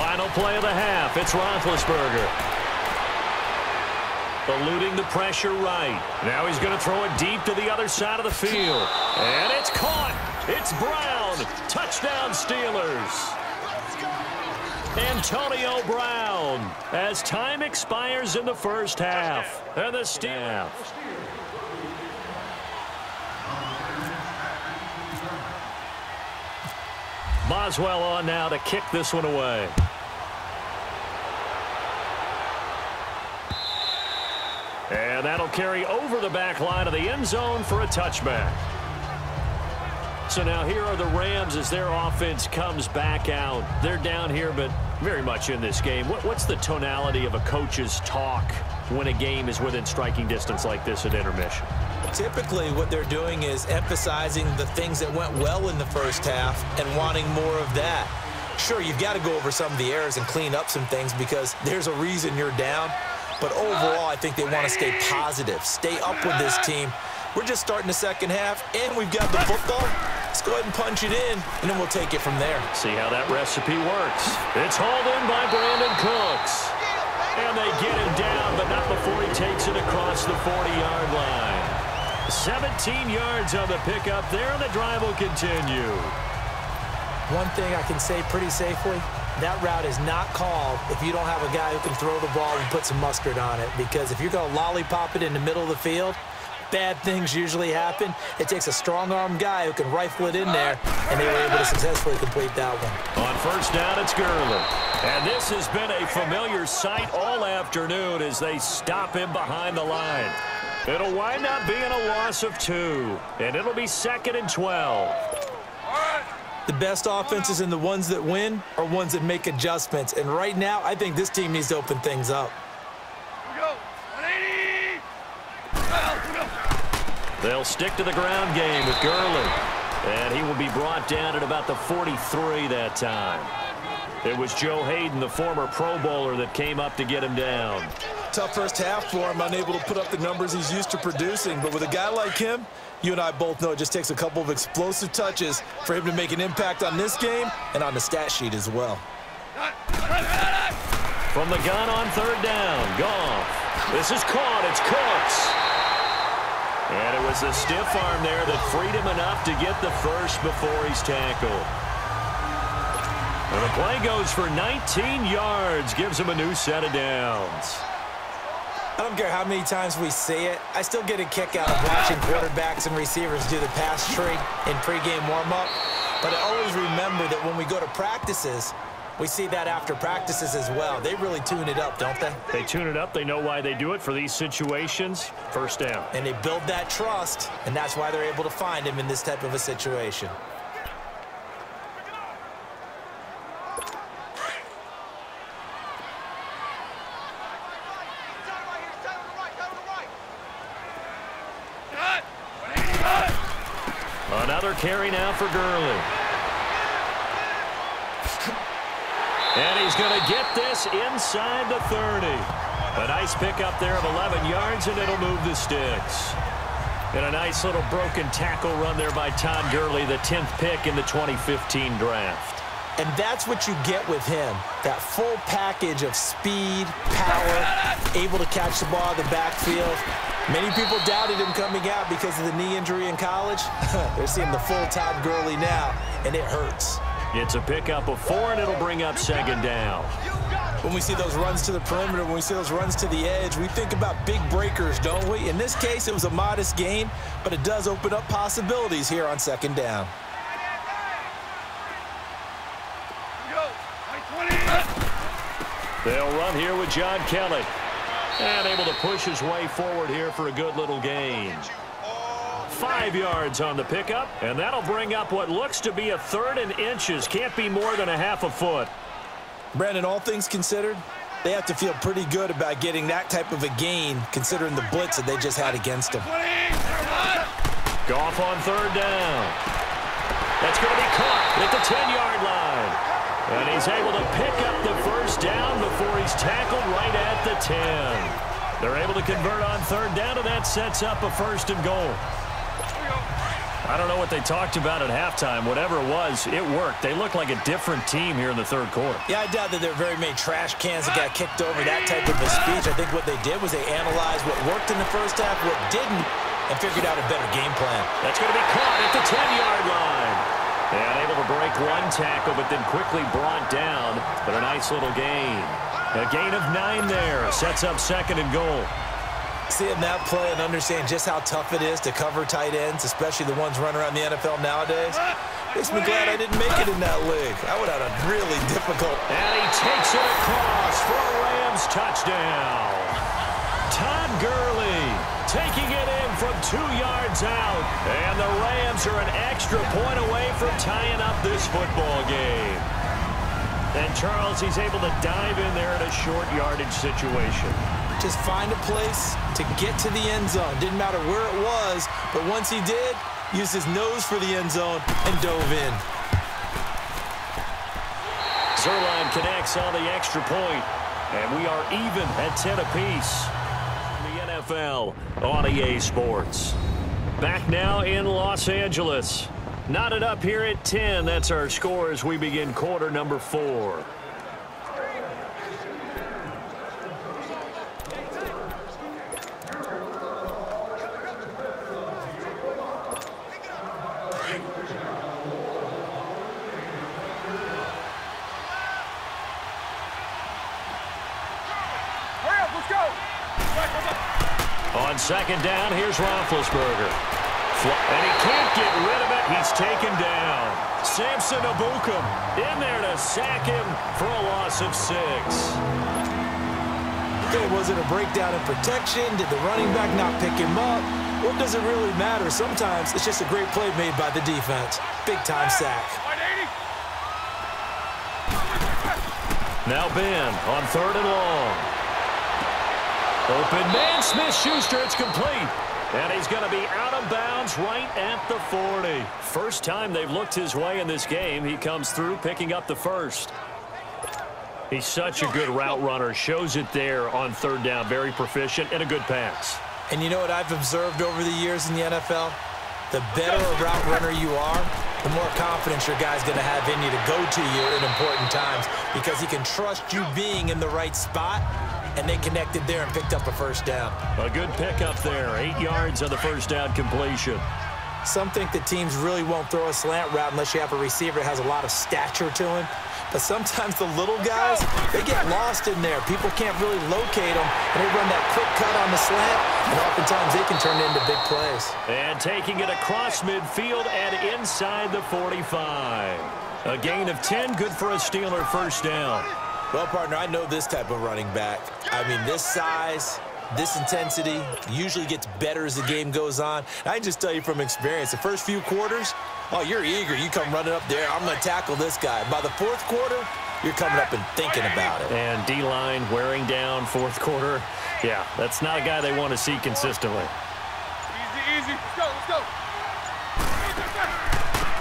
Final play of the half. It's Roethlisberger. Eluding the pressure right. Now he's going to throw it deep to the other side of the field. And it's caught. It's Brown. Touchdown Steelers. Antonio Brown as time expires in the first half. And the Steelers. Boswell on now to kick this one away. And that'll carry over the back line of the end zone for a touchback. So now here are the Rams as their offense comes back out. They're down here, but very much in this game. What's the tonality of a coach's talk when a game is within striking distance like this at intermission? Typically, what they're doing is emphasizing the things that went well in the first half and wanting more of that. Sure, you've got to go over some of the errors and clean up some things because there's a reason you're down. But overall, I think they want to stay positive, stay up with this team. We're just starting the second half, and we've got the football. Let's go ahead and punch it in, and then we'll take it from there. See how that recipe works. It's hauled in by Brandon Cooks. And they get him down, but not before he takes it across the 40-yard line. 17 yards on the pickup there, and the drive will continue. One thing I can say pretty safely, that route is not called if you don't have a guy who can throw the ball and put some mustard on it. Because if you're going to lollipop it in the middle of the field, bad things usually happen. It takes a strong-arm guy who can rifle it in there, and they were able to successfully complete that one. On first down, it's Gurley. And this has been a familiar sight all afternoon as they stop him behind the line. It'll wind up being a loss of 2, and it'll be 2nd and 12. The best offenses and the ones that win are ones that make adjustments. And right now, I think this team needs to open things up. They'll stick to the ground game with Gurley. And he will be brought down at about the 43 that time. It was Joe Hayden, the former Pro Bowler, that came up to get him down. Tough first half for him, unable to put up the numbers he's used to producing. But with a guy like him, you and I both know it just takes a couple of explosive touches for him to make an impact on this game and on the stat sheet as well. From the gun on third down, Goff. This is caught. It's Cooks. And it was the stiff arm there that freed him enough to get the first before he's tackled. And the play goes for 19 yards, gives him a new set of downs. I don't care how many times we see it. I still get a kick out of watching quarterbacks and receivers do the pass tree in pregame warm-up. But I always remember that when we go to practices, we see that after practices as well. They really tune it up, don't they? They tune it up. They know why they do it for these situations. First down. And they build that trust, and that's why they're able to find him in this type of a situation. Another carry now for Gurley. And he's going to get this inside the 30. A nice pickup there of 11 yards, and it'll move the sticks. And a nice little broken tackle run there by Todd Gurley, the 10th pick in the 2015 draft. And that's what you get with him, that full package of speed, power, able to catch the ball in the backfield. Many people doubted him coming out because of the knee injury in college. They're seeing the full Todd Gurley now, and it hurts. It's a pickup of 4, and it'll bring up 2nd down. When we see those runs to the perimeter, when we see those runs to the edge, we think about big breakers, don't we? In this case, it was a modest gain, but it does open up possibilities here on 2nd down. They'll run here with John Kelly. And able to push his way forward here for a good little gain. 5 yards on the pickup, and that'll bring up what looks to be a 3rd and inches. Can't be more than a half a foot. Brandon, all things considered, they have to feel pretty good about getting that type of a gain, considering the blitz that they just had against them. Goff on 3rd down. That's going to be caught at the 10-yard line. And he's able to pick up the first down before he's tackled right at the 10. They're able to convert on 3rd down, and that sets up a 1st and goal. I don't know what they talked about at halftime. Whatever it was, it worked. They looked like a different team here in the third quarter. Yeah, I doubt that there were very many trash cans that got kicked over, that type of a speech. I think what they did was they analyzed what worked in the first half, what didn't, and figured out a better game plan. That's going to be caught at the 10-yard line. And able to break one tackle, but then quickly brought down. But a nice little gain. A gain of 9 there. Sets up 2nd and goal. Seeing that play and understand just how tough it is to cover tight ends, especially the ones running around the NFL nowadays, makes me glad I didn't make it in that league. I would have had a really difficult. And he takes it across for a Rams touchdown. Todd Gurley taking it in from 2 yards out. And the Rams are an extra point away from tying up this football game. And Charles, he's able to dive in there in a short yardage situation. Just find a place to get to the end zone. Didn't matter where it was, but once he did, used his nose for the end zone and dove in. Zerline connects on the extra point, and we are even at 10 apiece. The NFL on EA Sports. Back now in Los Angeles. Knotted up here at 10. That's our score as we begin quarter number 4. On 2nd down, here's Roethlisberger. And he can't get rid of it. He's taken down. Samson Ebukam in there to sack him for a loss of 6. Okay, was it a breakdown in protection? Did the running back not pick him up? What does it really matter? Sometimes it's just a great play made by the defense. Big-time sack. Now Ben on 3rd and long. Open man, Smith-Schuster, it's complete. And he's going to be out of bounds right at the 40. First time they've looked his way in this game. He comes through picking up the first. He's such a good route runner. Shows it there on 3rd down. Very proficient and a good pass. And you know what I've observed over the years in the NFL? The better a route runner you are, the more confidence your guy's going to have in you to go to you in important times because he can trust you being in the right spot. And they connected there and picked up a first down. A good pickup there. 8 yards on the first down completion. Some think that teams really won't throw a slant route unless you have a receiver that has a lot of stature to him. But sometimes the little guys, they get lost in there. People can't really locate them, and they run that quick cut on the slant, and oftentimes they can turn it into big plays. And taking it across midfield and inside the 45. A gain of 10, good for a Steeler first down. Well, partner, I know this type of running back. I mean, this size, this intensity usually gets better as the game goes on. I can just tell you from experience, the first few quarters, oh, you're eager. You come running up there, I'm going to tackle this guy. By the 4th quarter, you're coming up and thinking about it. And D-line wearing down 4th quarter. Yeah, that's not a guy they want to see consistently. Easy. Let's go.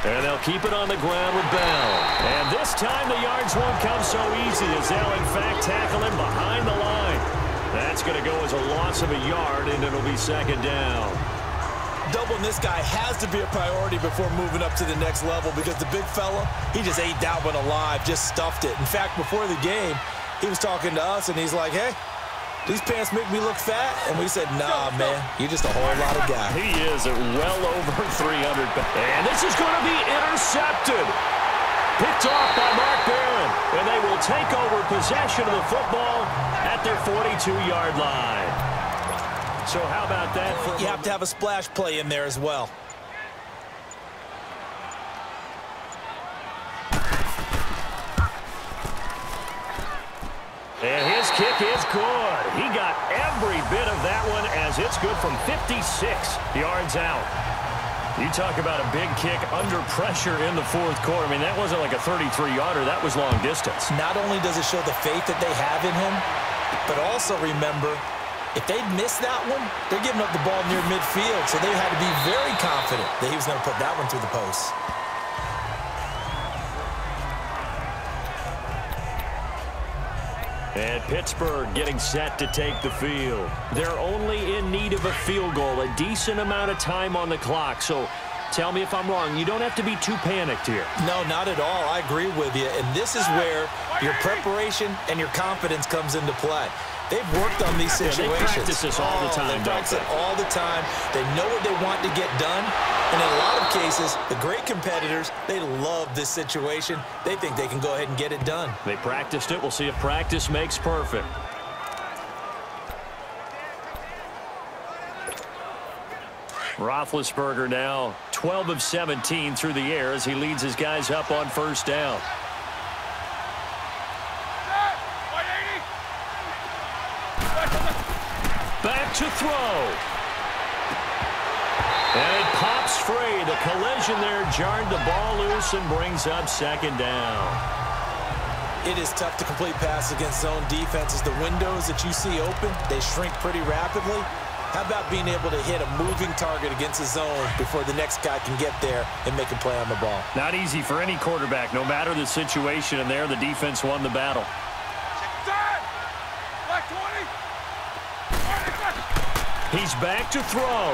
And they'll keep it on the ground with Bell. And this time the yards won't come so easy as they'll, in fact, tackle him behind the line. That's going to go as a loss of a yard, and it'll be 2nd down. Doubling this guy has to be a priority before moving up to the next level because the big fella, he just ate that one alive, just stuffed it. In fact, before the game, he was talking to us, and he's like, hey, these pants make me look fat? And we said, nah, man, you're just a whole lot of guy. He is at well over 300 pounds. And this is going to be intercepted. Picked off by Mark Barron. And they will take over possession of the football at their 42-yard line. So how about that? You have to have a splash play in there as well. And his kick is good. He got every bit of that one as it's good from 56 yards out. You talk about a big kick under pressure in the 4th quarter. I mean, that wasn't like a 33-yarder. That was long distance. Not only does it show the faith that they have in him, but also remember, if they'd missed that one, they're giving up the ball near midfield, so they had to be very confident that he was going to put that one through the post. And Pittsburgh getting set to take the field. They're only in need of a field goal, a decent amount of time on the clock. So Tell me if I'm wrong. You don't have to be too panicked here. No, not at all. I agree with you. And this is where your preparation and your confidence comes into play. They've worked on these situations. They practice this all the time, They practice it all the time. They know what they want to get done. And in a lot of cases, the great competitors, they love this situation. They think they can go ahead and get it done. They practiced it. We'll see if practice makes perfect. Roethlisberger now 12 of 17 through the air as he leads his guys up on first down. Back to throw. And it pops free. The collision there jarred the ball loose and brings up second down. It is tough to complete passes against zone defenses. The windows that you see open, they shrink pretty rapidly. How about being able to hit a moving target against a zone before the next guy can get there and make a play on the ball? Not easy for any quarterback, no matter the situation, and there the defense won the battle. He's back to throw.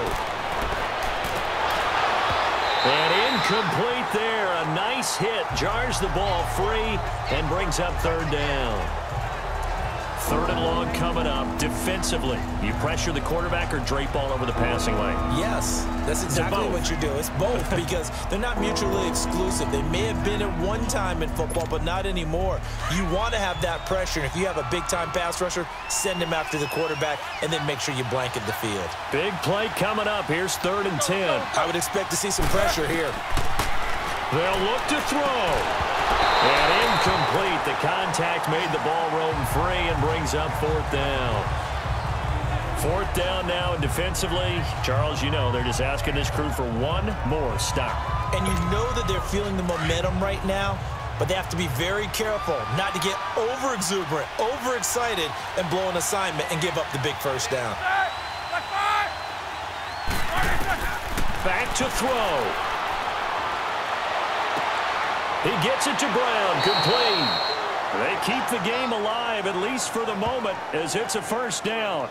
And incomplete there. A nice hit. Jars the ball free and brings up third down. Third and long coming up. Defensively, you pressure the quarterback or drape all over the passing lane? Yes, that's exactly what you do. It's both because they're not mutually exclusive. They may have been at one time in football, but not anymore. You want to have that pressure. And if you have a big-time pass rusher, send him after the quarterback and then make sure you blanket the field. Big play coming up. Here's 3rd and 10. I would expect to see some pressure here. They'll look to throw. And incomplete. The contact made the ball roam free and brings up 4th down. 4th down now, and defensively, Charles, you know, they're just asking this crew for one more stop. And you know that they're feeling the momentum right now, but they have to be very careful not to get over-exuberant, over-excited, and blow an assignment and give up the big first down. Back to throw. He gets it to Brown, complete. They keep the game alive, at least for the moment, as it's a first down.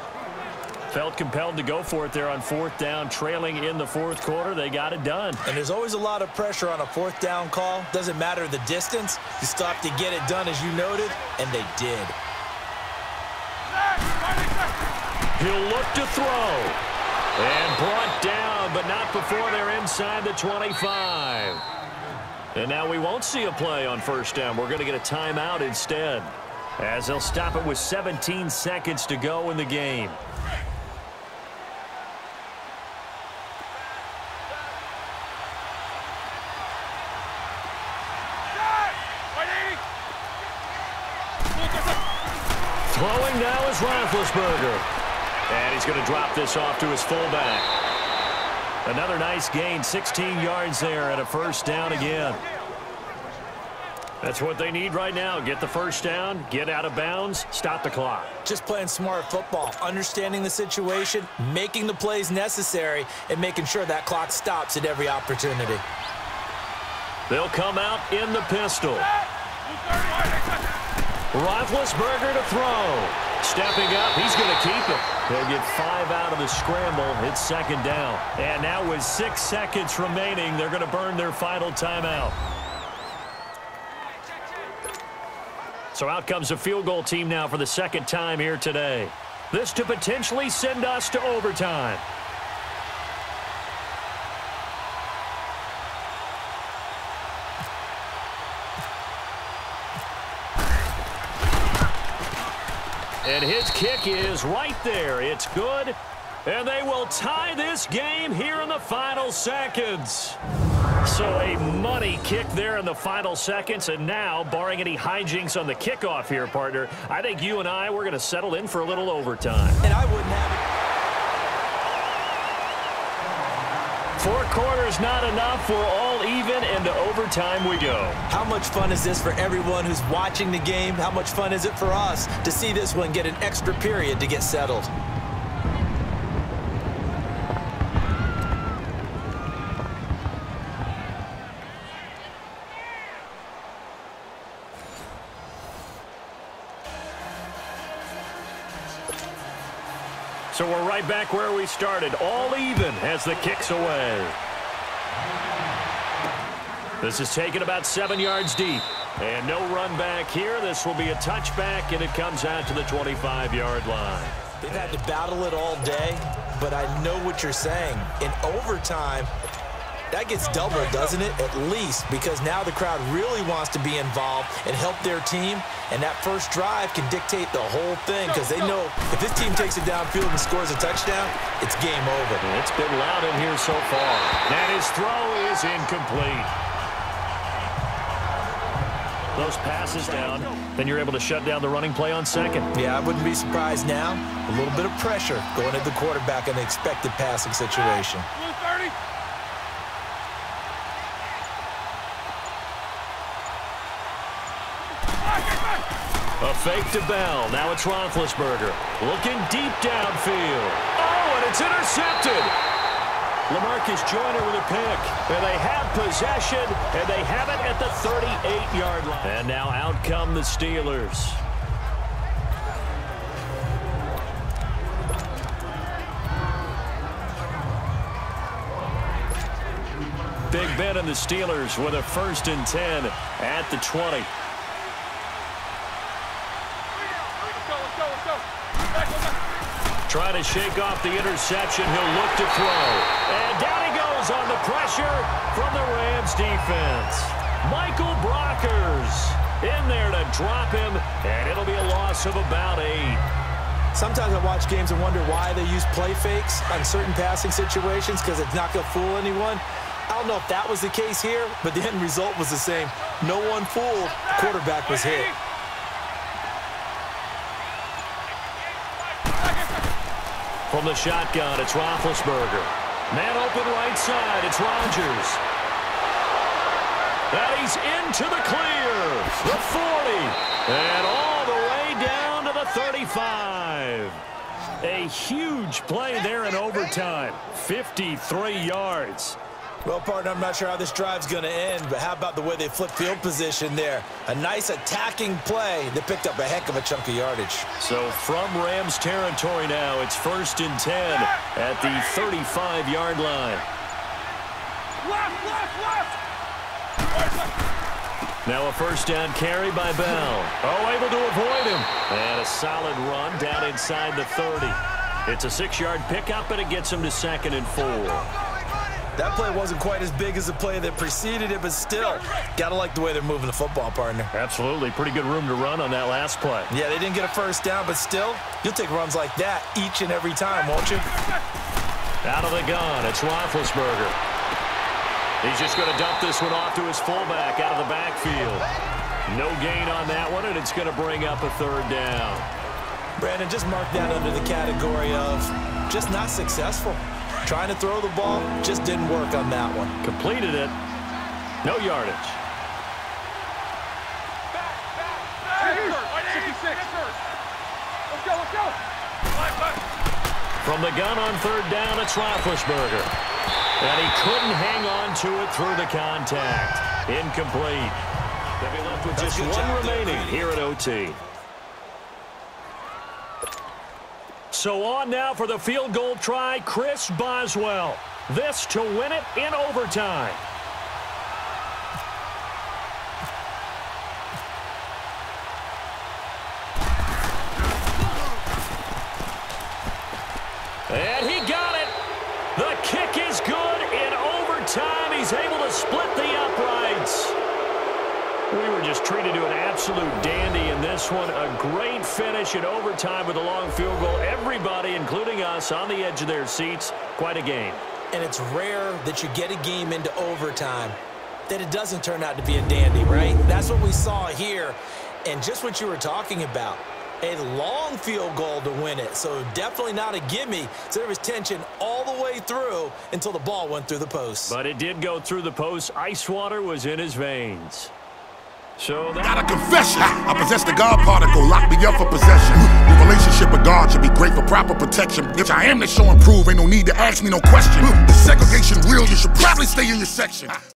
Felt compelled to go for it there on 4th down, trailing in the 4th quarter. They got it done. And there's always a lot of pressure on a 4th down call. Doesn't matter the distance. You still have to get it done, as you noted, and they did. He'll look to throw. And brought down, but not before they're inside the 25. And now we won't see a play on first down. We're going to get a timeout instead, as they'll stop it with 17 seconds to go in the game. Throwing now is Roethlisberger. And he's going to drop this off to his fullback. Another nice gain, 16 yards there, and a first down again. That's what they need right now. Get the first down, get out of bounds, stop the clock. Just playing smart football, understanding the situation, making the plays necessary, and making sure that clock stops at every opportunity. They'll come out in the pistol. Roethlisberger to throw. Stepping up, he's going to keep it. They'll get 5 out of the scramble. It's second down. And now with 6 seconds remaining, they're going to burn their final timeout. So out comes a field goal team now for the second time here today. This to potentially send us to overtime. And his kick is right there. It's good. And they will tie this game here in the final seconds. So a money kick there in the final seconds. And now, barring any hijinks on the kickoff here, partner, I think you and we're going to settle in for a little overtime. And I wouldn't have it. 4 quarters not enough. We're all even, and to overtime we go. How much fun is this for everyone who's watching the game? How much fun is it for us to see this one get an extra period to get settled? So we're right back where we started, all even as the kick's away. This is taken about 7 yards deep. And no run back here. This will be a touchback, and it comes out to the 25-yard line. They've had to battle it all day, but I know what you're saying. In overtime, that gets doubled, doesn't it? At least, because now the crowd really wants to be involved and help their team, and that first drive can dictate the whole thing because they know if this team takes it downfield and scores a touchdown, it's game over. It's been loud in here so far. And his throw is incomplete. Those passes down, then you're able to shut down the running play on second. Yeah, I wouldn't be surprised now. A little bit of pressure going at the quarterback in an expected passing situation. A fake to Bell. Now it's Roethlisberger. Looking deep downfield. Oh, and it's intercepted. LaMarcus Joyner with a pick. And they have possession, and they have it at the 38-yard line. And now out come the Steelers. Big Ben and the Steelers with a 1st and 10 at the 20. Trying to shake off the interception. He'll look to throw. And down he goes on the pressure from the Rams defense. Michael Brockers in there to drop him, and it'll be a loss of about 8. Sometimes I watch games and wonder why they use play fakes on certain passing situations because it's not going to fool anyone. I don't know if that was the case here, but the end result was the same. No one fooled. The quarterback was hit. From the shotgun, it's Roethlisberger. Man open right side, it's Rodgers. And he's into the clear. The 40. And all the way down to the 35. A huge play there in overtime. 53 yards. Well, partner, I'm not sure how this drive's going to end, but how about the way they flipped field position there? A nice attacking play that picked up a heck of a chunk of yardage. So from Rams territory now, it's 1st and 10 at the 35-yard line. Now a 1st down carry by Bell. Oh, able to avoid him. And a solid run down inside the 30. It's a 6-yard pickup, and it gets him to 2nd and 4. That play wasn't quite as big as the play that preceded it, but still, gotta like the way they're moving the football, partner. Absolutely. Pretty good room to run on that last play. Yeah, they didn't get a 1st down, but still, you'll take runs like that each and every time, won't you? Out of the gun, it's Roethlisberger. He's just going to dump this one off to his fullback out of the backfield. No gain on that one, and it's going to bring up a 3rd down. Brandon, just mark that under the category of just not successful. Trying to throw the ball, just didn't work on that one. Completed it. No yardage. Let's go. From the gun on 3rd down, it's Roethlisberger. And he couldn't hang on to it through the contact. Incomplete. They'll be left with just one remaining here at OT. So on now for the field goal try, Chris Boswell. This to win it in overtime. And he got it. The kick is good in overtime. He's able to split the uprights. We were just treated to an absolute dandy in this one. A great finish in overtime with a long field goal. Everybody, including us, on the edge of their seats. Quite a game. And it's rare that you get a game into overtime that it doesn't turn out to be a dandy, right? That's what we saw here. And just what you were talking about, a long field goal to win it. So definitely not a gimme. So there was tension all the way through until the ball went through the post. But it did go through the post. Ice water was in his veins. So got a confession. I possess the God particle. Lock me up for possession. The relationship with God should be great for proper protection. If I am to show and prove, ain't no need to ask me no question. The segregation real, you should probably stay in your section.